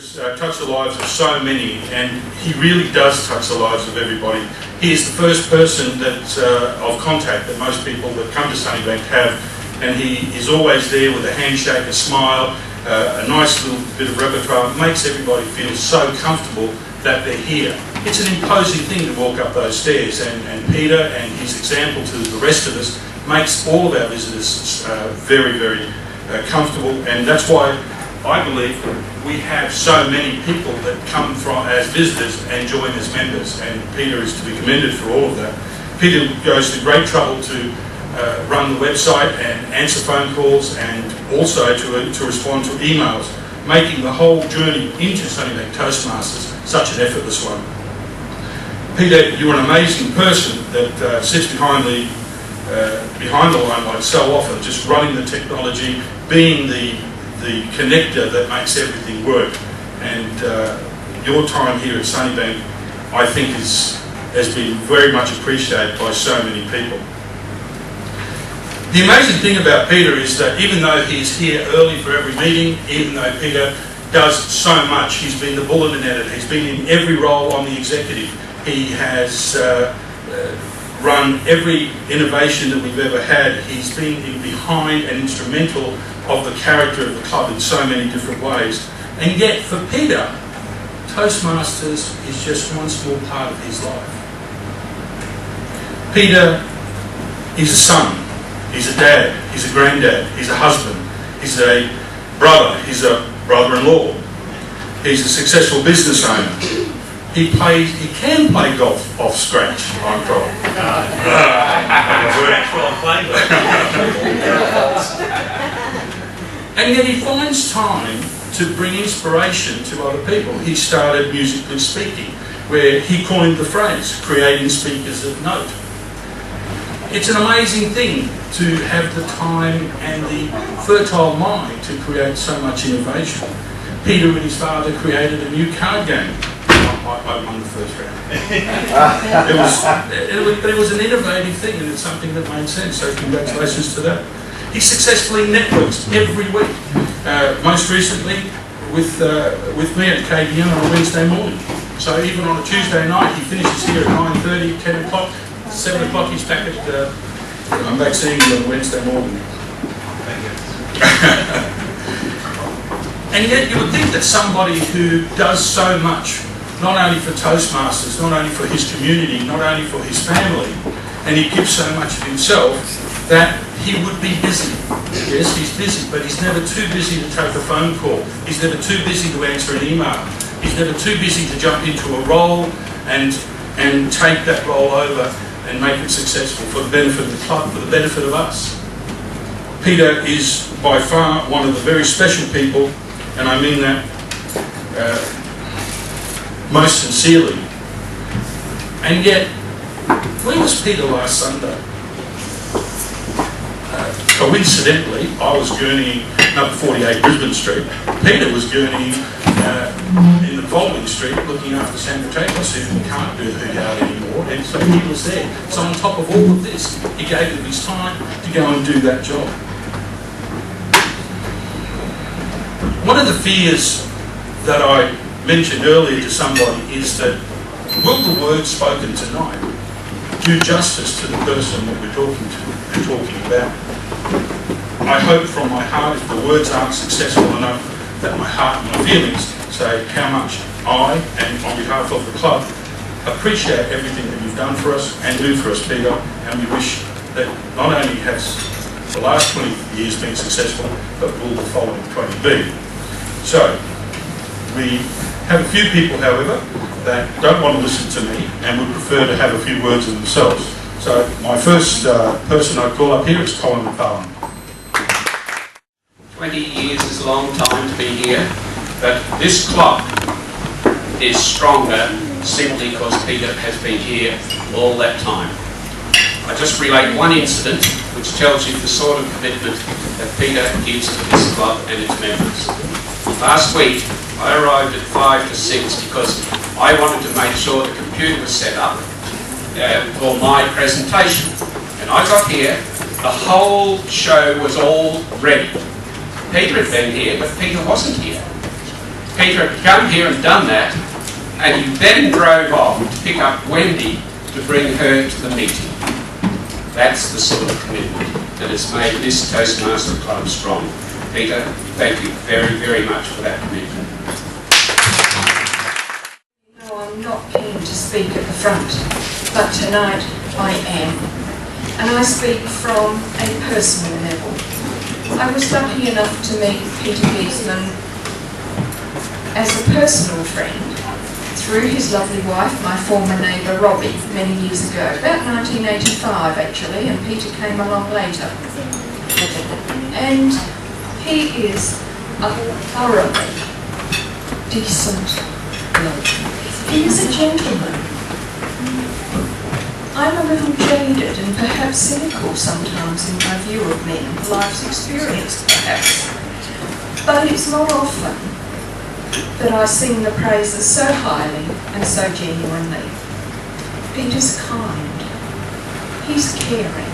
Touched the lives of so many, and he really does touch the lives of everybody. He is the first person that of contact that most people that come to Sunnybank have, and he is always there with a handshake, a smile, a nice little bit of repertoire. Makes everybody feel so comfortable that they're here. It's an imposing thing to walk up those stairs, and Peter and his example to the rest of us makes all of our visitors very, very comfortable, and that's why I believe we have so many people that come from as visitors and join as members, and Peter is to be commended for all of that. Peter goes to great trouble to run the website and answer phone calls, and also to respond to emails, making the whole journey into Sunnybank Toastmasters such an effortless one. Peter, you're an amazing person that sits behind the limelight so often, just running the technology, being the connector that makes everything work. And your time here at Sunnybank, I think, has been very much appreciated by so many people. The amazing thing about Peter is that even though he's here early for every meeting, even though Peter does so much, he's been the bulletin editor, he's been in every role on the executive, he has run every innovation that we've ever had, he's been behind and instrumental of the character of the club in so many different ways. And yet for Peter, Toastmasters is just one small part of his life. Peter is a son, he's a dad, he's a granddad, he's a husband, he's a brother, he's a brother-in-law, he's a successful business owner. He can play golf off scratch, I'm told. And yet he finds time to bring inspiration to other people. He started Musically Speaking, where he coined the phrase, creating speakers of note. It's an amazing thing to have the time and the fertile mind to create so much innovation. Peter and his father created a new card game. I won the first round. It was an innovative thing, and it's something that made sense, so congratulations to that. He successfully networks every week, most recently with me at KBN on a Wednesday morning. So even on a Tuesday night, he finishes here at 9:30, 10 o'clock, 7 o'clock he's back at, I'm back seeing you on a Wednesday morning. And yet you would think that somebody who does so much, not only for Toastmasters, not only for his community, not only for his family, and he gives so much of himself, that he would be busy. Yes, he's busy, but he's never too busy to take a phone call. He's never too busy to answer an email. He's never too busy to jump into a role and take that role over and make it successful for the benefit of the club, for the benefit of us. Peter is by far one of the very special people, and I mean that most sincerely. And yet, where was Peter last Sunday? Coincidentally, I was journeying number 48 Brisbane Street. Peter was journeying in the following street looking after San Potatoes, who can't do the yard anymore, and so he was there. So on top of all of this, he gave him his time to go and do that job. One of the fears that I mentioned earlier to somebody is that will the words spoken tonight do justice to the person that we're talking to and talking about? I hope from my heart, if the words aren't successful enough, that my heart and my feelings say how much I, and on behalf of the club, appreciate everything that you've done for us and do for us, Peter, and we wish that not only has the last 20 years been successful, but will the following 20 be. So, we have a few people, however, that don't want to listen to me and would prefer to have a few words of themselves. So, my first person I'd call up here is Colin McFarlane. 20 years is a long time to be here, but this club is stronger simply because Peter has been here all that time. I just relate one incident which tells you the sort of commitment that Peter gives to this club and its members. Last week, I arrived at 5 to 6 because I wanted to make sure the computer was set up for my presentation. And I got here, the whole show was all ready. Peter had been here, but Peter wasn't here. Peter had come here and done that, and he then drove off to pick up Wendy to bring her to the meeting. That's the sort of commitment that has made this Toastmaster Club strong. Peter, thank you very, very much for that commitment. No, I'm not keen to speak at the front, but tonight I am. And I speak from a personal level. I was lucky enough to meet Peter Giesemann as a personal friend through his lovely wife, my former neighbour Robbie, many years ago, about 1985 actually, and Peter came along later. And he is a thoroughly decent bloke. He is a gentleman. I'm a little jaded and perhaps cynical sometimes in my view of men, life's experience perhaps. But it's not often that I sing the praises so highly and so genuinely. Peter's kind. He's caring.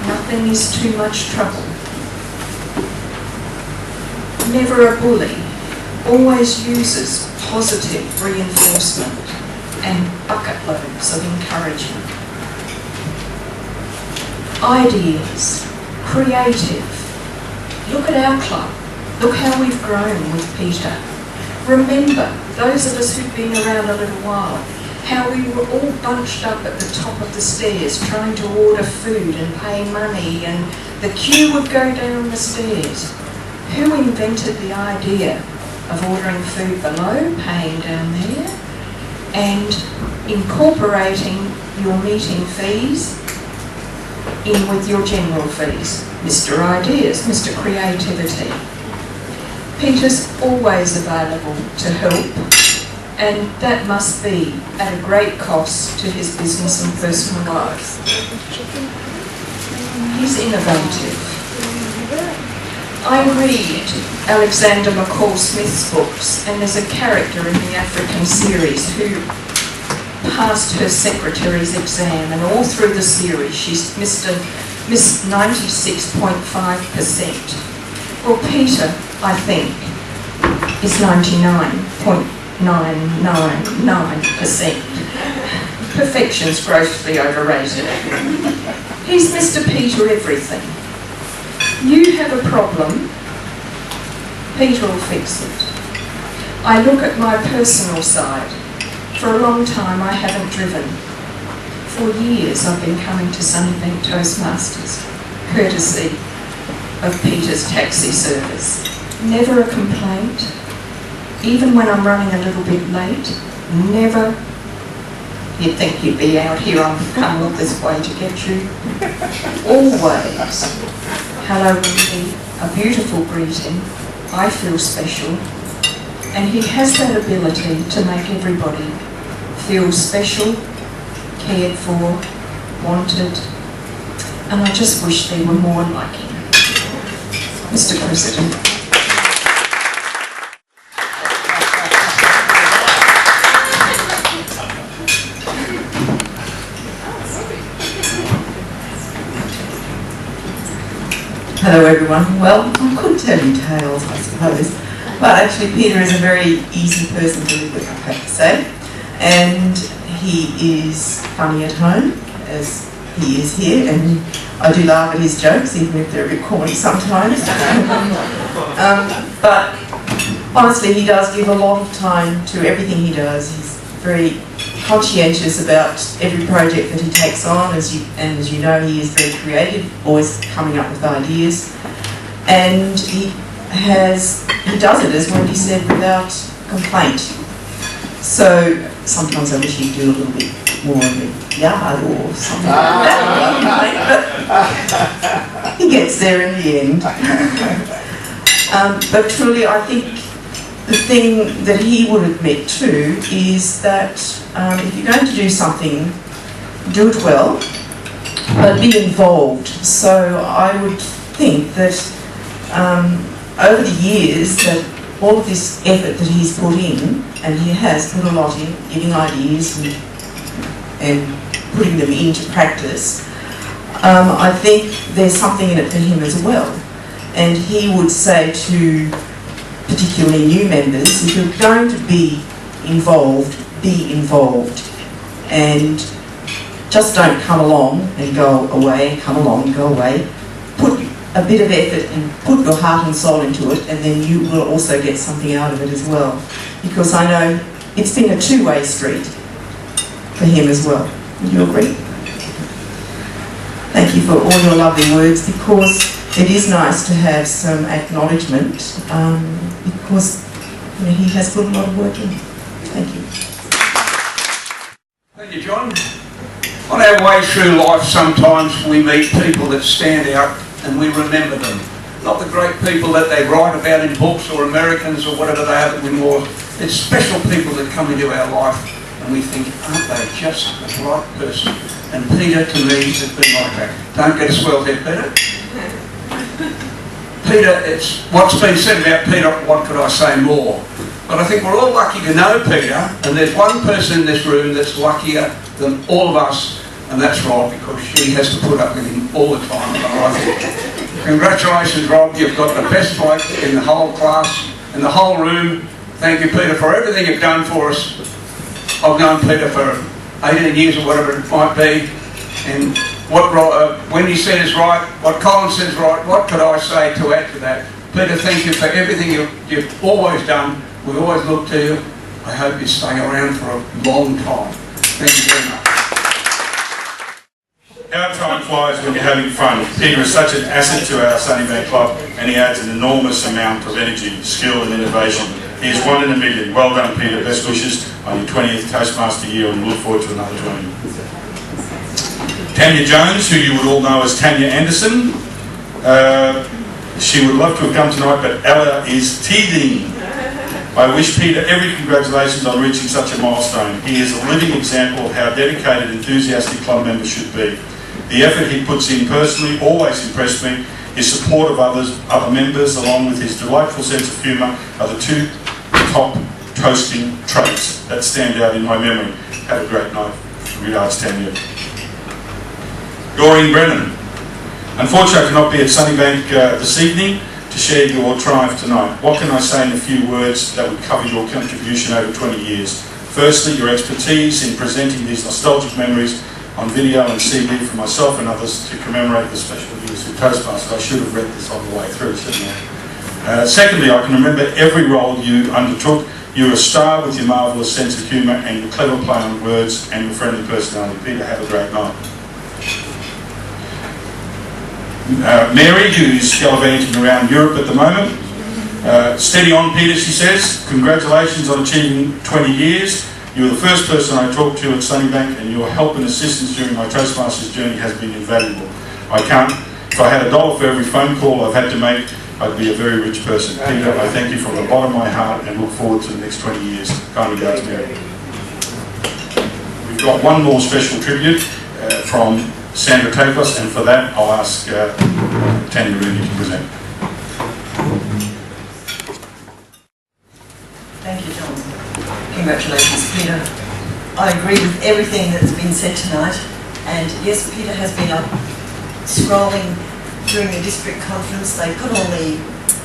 Nothing is too much trouble. Never a bully. Always uses positive reinforcement and bucket loads of encouragement. Ideas. Creative. Look at our club. Look how we've grown with Peter. Remember, those of us who've been around a little while, how we were all bunched up at the top of the stairs trying to order food and pay money, and the queue would go down the stairs. Who invented the idea of ordering food below, paying down there, and incorporating your meeting fees in with your general fees? Mr. Ideas, Mr. Creativity. Peter's always available to help, and that must be at a great cost to his business and personal life. He's innovative. I read Alexander McCall Smith's books, and there's a character in the African series who passed her secretary's exam, and all through the series she's missed 96.5%. Well, Peter, I think, is 99.999%. Perfection's grossly overrated. He's Mr. Peter Everything. You have a problem, Peter will fix it. I look at my personal side. For a long time I haven't driven. For years I've been coming to Sunnybank Toastmasters, courtesy of Peter's taxi service. Never a complaint. Even when I'm running a little bit late, never. You'd think you'd be out here, I've come all this way to get you. Always. Hello Wendy, a beautiful greeting. I feel special. And he has that ability to make everybody feel special, cared for, wanted. And I just wish there were more like him. Mr. President. Hello everyone. Well, I could tell you tales, I suppose, but actually Peter is a very easy person to live with, I have to say, and he is funny at home, as he is here, and I do laugh at his jokes, even if they're a bit corny sometimes. But honestly, he does give a lot of time to everything he does. He's very conscientious about every project that he takes on, as you know, he is very creative, always coming up with ideas, and he does it, as Wendy said, without complaint. So sometimes I wish he'd do a little bit more in the yard or something like that, but he gets there in the end. But truly, I think the thing that he would admit too is that if you're going to do something, do it well, but be involved. So I would think that over the years that all of this effort that he's put in, and he has put a lot in, giving ideas and putting them into practice, I think there's something in it for him as well. And he would say to particularly new members, if you're going to be involved, and just don't come along and go away, come along and go away. Put a bit of effort and put your heart and soul into it, and then you will also get something out of it as well. Because I know it's been a two-way street for him as well. Would you agree? Thank you for all your lovely words, because it is nice to have some acknowledgement, because he has put a lot of work in. Thank you. Thank you, John. On our way through life, sometimes we meet people that stand out and we remember them. Not the great people that they write about in books or Americans or whatever they are that we more. It's special people that come into our life and we think, aren't they just the right person? And Peter, to me, has been like that. Don't get a swelled head, Peter. Peter, it's what's been said about Peter, what could I say more? But I think we're all lucky to know Peter, and there's one person in this room that's luckier than all of us, and that's Rob, because she has to put up with him all the time. I think, congratulations, Rob, you've got the best bloke in the whole class, in the whole room. Thank you, Peter, for everything you've done for us. I've known Peter for 18 years or whatever it might be, and what Wendy said is right, what Colin said is right. What could I say to add to that? Peter, thank you for everything you've always done. We've always looked to you. I hope you stay around for a long time. Thank you very much. Our time flies when you're having fun. Peter is such an asset to our Sunnybank Club, and he adds an enormous amount of energy, skill and innovation. He is one in a million. Well done, Peter. Best wishes on your 20th Toastmaster year, and we look forward to another 20. Tanya Jones, who you would all know as Tanya Anderson. She would love to have come tonight, but Ella is teething. I wish Peter every congratulations on reaching such a milestone. He is a living example of how dedicated, enthusiastic club members should be. The effort he puts in personally always impressed me. His support of other members, along with his delightful sense of humour, are the two top toasting traits that stand out in my memory. Have a great night. Regards, Tanya. Doreen Brennan. Unfortunately, I cannot be at Sunnybank this evening to share your triumph tonight. What can I say in a few words that would cover your contribution over 20 years? Firstly, your expertise in presenting these nostalgic memories on video and CD for myself and others to commemorate the special years of Toastmasters. I should have read this on the way through, shouldn't I? Secondly, I can remember every role you undertook. You're a star with your marvellous sense of humour and your clever play on words and your friendly personality. Peter, have a great night. Mary, who's gallivanting around Europe at the moment. Steady on, Peter, she says. Congratulations on achieving 20 years. You were the first person I talked to at Sunnybank, and your help and assistance during my Toastmasters journey has been invaluable. If I had $1 for every phone call I've had to make, I'd be a very rich person. Peter, I thank you from the bottom of my heart and look forward to the next 20 years. Kind regards, Mary. We've got one more special tribute from Sandra Takos, and for that I'll ask Tanya Rooney to present. Thank you, John. Congratulations, Peter. I agree with everything that's been said tonight, and yes, Peter has been up scrolling during the district conference. They put all the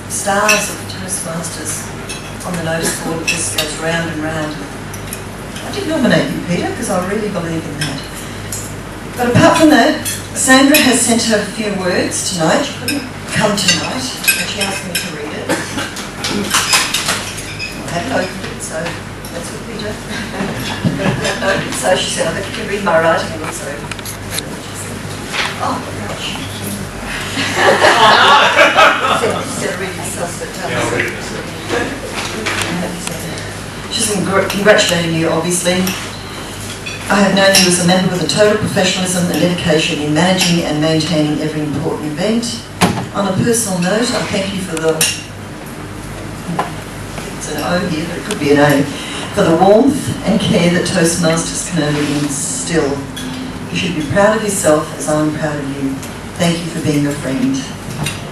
stars of Toastmasters on the notice board. It just goes round and round. I did nominate you, Peter, because I really believe in that. But apart from that, Sandra has sent her a few words tonight. She couldn't come tonight, but she asked me to read it. I hadn't opened it, so that's what Peter. So she said, I bet you can read my writing also. Oh, gosh. Instead of reading stuff that she's congratulating you, obviously. I have known you as a member with a total professionalism and dedication in managing and maintaining every important event. On a personal note, I thank you for the, it's an O here, but it could be an A, for the warmth and care that Toastmasters can only instill. You should be proud of yourself as I'm proud of you. Thank you for being a friend.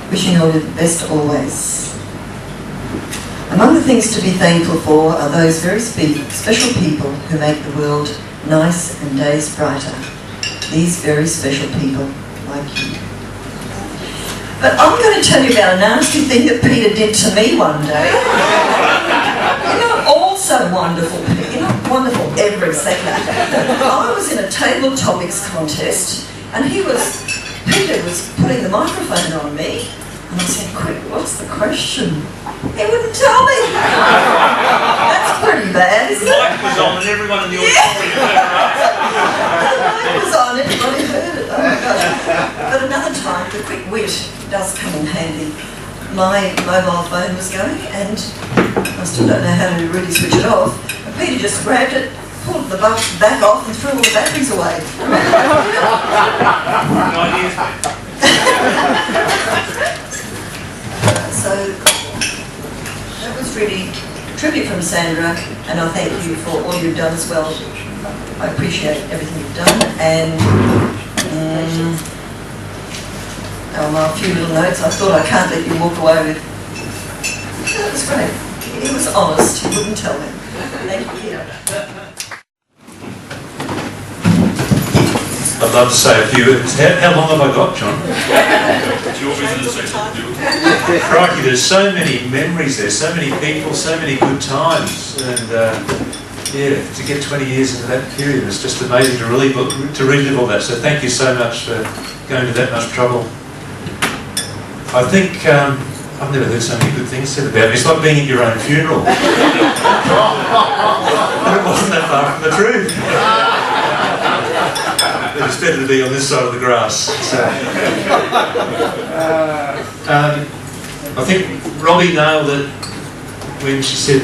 Wishing you all the best always. Among the things to be thankful for are those very special people who make the world nice and days brighter. These very special people like you. But I'm going to tell you about a nasty thing that Peter did to me one day. You're not all so wonderful, Peter. You're not wonderful every second. I was in a table topics contest, and Peter was putting the microphone on me, and I said, "Quick, what's the question?" He wouldn't tell me. That's pretty bad, isn't it? The mic was on and everyone in the auditorium heard The mic was on, everybody heard it. Oh my gosh. But another time, the quick wit does come in handy. My mobile phone was going, and I still don't know how to really switch it off. And Peter just grabbed it, pulled the back off, and threw all the batteries away. So that was really tribute from Sandra, and I thank you for all you've done as well. I appreciate everything you've done, and a few little notes I thought I can't let you walk away with. That was great. He was honest, he wouldn't tell me. Thank you, Peter. I'd love to say a few words. How long have I got, John? It's your business. Crikey, there's so many memories there, so many people, so many good times, and yeah, to get 20 years into that period, it's just amazing to relive all that. So thank you so much for going to that much trouble. I think I've never heard so many good things said about me. It's like being at your own funeral. And it wasn't that far from the truth. But it's better to be on this side of the grass. So, I think Robbie nailed it when she said,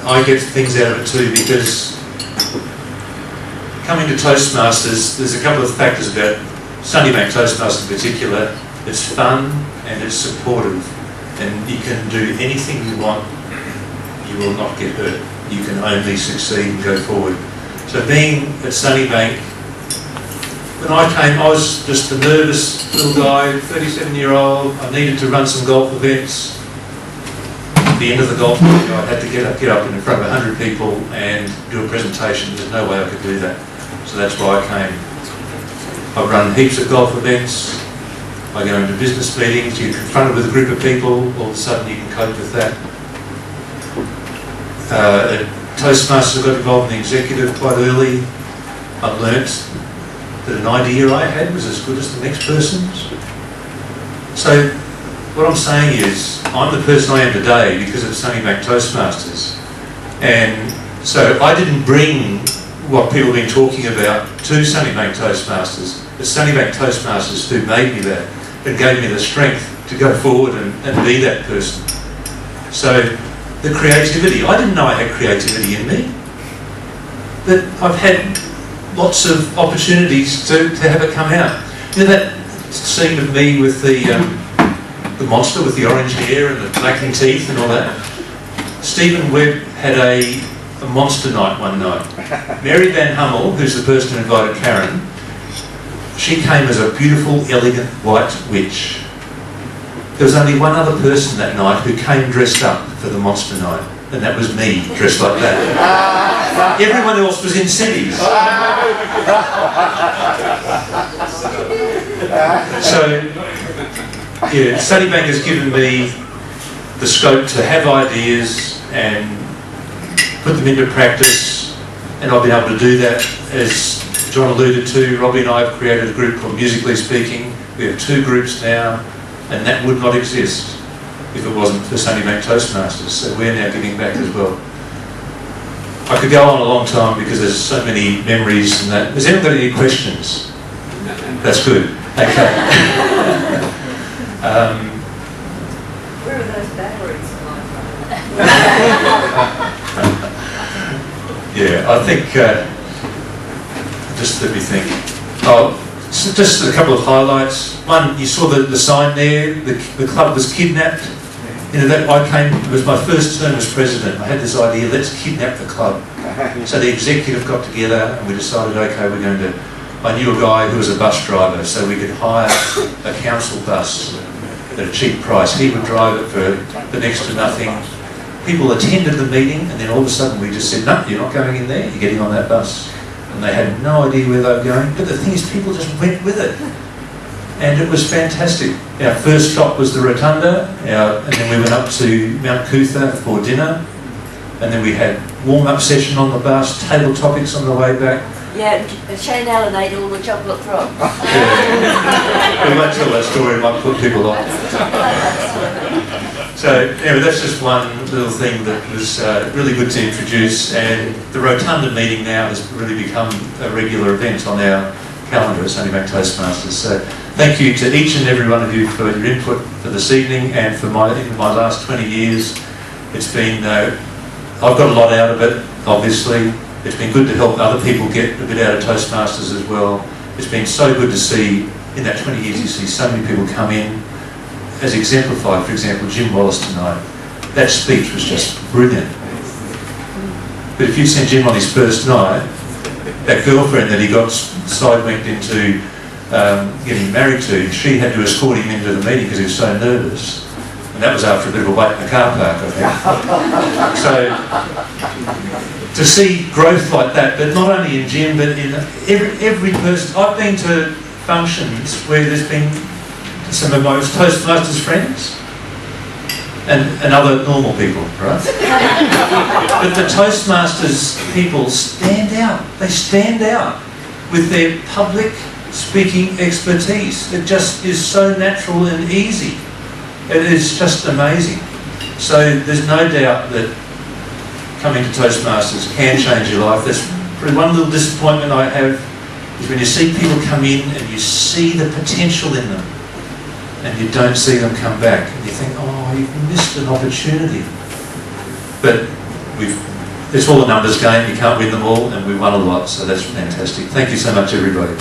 I get things out of it too, because coming to Toastmasters, there's a couple of factors about Sunnybank Toastmasters in particular. It's fun and it's supportive, and you can do anything you want. You will not get hurt. You can only succeed and go forward. So being at Sunnybank, when I came, I was just a nervous little guy, 37-year-old. I needed to run some golf events. At the end of the golf week, I had to get up in front of 100 people and do a presentation. There's no way I could do that. So that's why I came. I've run heaps of golf events. I go into business meetings. You're confronted with a group of people. All of a sudden, you can cope with that. At Toastmasters, I got involved in the executive quite early. I learnt that an idea I had was as good as the next person's. So what I'm saying is, I'm the person I am today because of Sunnybank Toastmasters. And so I didn't bring what people have been talking about to Sunnybank Toastmasters. It's Sunnybank Toastmasters who made me that and gave me the strength to go forward and be that person. So the creativity, I didn't know I had creativity in me, but I've had lots of opportunities to have it come out. You know that scene of me with the monster with the orange hair and the blackening teeth and all that? Stephen Webb had a monster night one night. Mary Van Hummel, who's the person who invited Karen, she came as a beautiful, elegant white witch. There was only one other person that night who came dressed up for the monster night, and that was me, dressed like that. Everyone else was in cities. So, yeah, Sunnybank has given me the scope to have ideas and put them into practice, and I've been able to do that. As John alluded to, Robbie and I have created a group called Musically Speaking. We have 2 groups now, and that would not exist if it wasn't for Sunnybank Toastmasters. So we're now giving back as well. I could go on a long time because there's so many memories and that. Has anyone got any questions? That's good. Okay. Where are those batteries? Yeah, I think, just let me think. Oh, just a couple of highlights. One, you saw the sign there, the club was kidnapped. You know, that it was my first term as president. I had this idea, let's kidnap the club. So the executive got together and we decided, okay, I knew a guy who was a bus driver, so we could hire a council bus at a cheap price. He would drive it for next to nothing. People attended the meeting, and then all of a sudden we just said, no, you're not going in there, you're getting on that bus. And they had no idea where they were going, but the thing is, people just went with it. and it was fantastic. Our first stop was the Rotunda, and then we went up to Mount Cootha for dinner, and then we had warm-up session on the bus, table topics on the way back. Yeah, Shane Allen ate all the chocolate frog. Yeah. We won't tell that story, it might put people off. So anyway, that's just one little thing that was really good to introduce, and the Rotunda meeting now has really become a regular event on our calendar at Sunnybank Toastmasters. So thank you to each and every one of you for your input for this evening and for in my last 20 years. It's been, I've got a lot out of it, obviously. It's been good to help other people get a bit out of Toastmasters as well. It's been so good to see, in that 20 years, you see so many people come in, as exemplified, for example, Jim Wallace tonight. That speech was just brilliant. But if you'd seen Jim on his first night, that girlfriend that he got sidewinked into getting married to, she had to escort him into the meeting because he was so nervous. And that was after a bit of a wait in the car park, I think. So, to see growth like that, but not only in Jim, but in every person. I've been to functions where there's been some of my Toastmasters friends and other normal people, right? But the Toastmasters people stand out. They stand out with their public speaking expertise. It just is so natural and easy. It is just amazing. So there's no doubt that coming to Toastmasters can change your life. There's one little disappointment I have is when you see people come in and you see the potential in them and you don't see them come back and you think, oh, you've missed an opportunity. But it's all a numbers game, you can't win them all, and we won a lot, so that's fantastic. Thank you so much, everybody.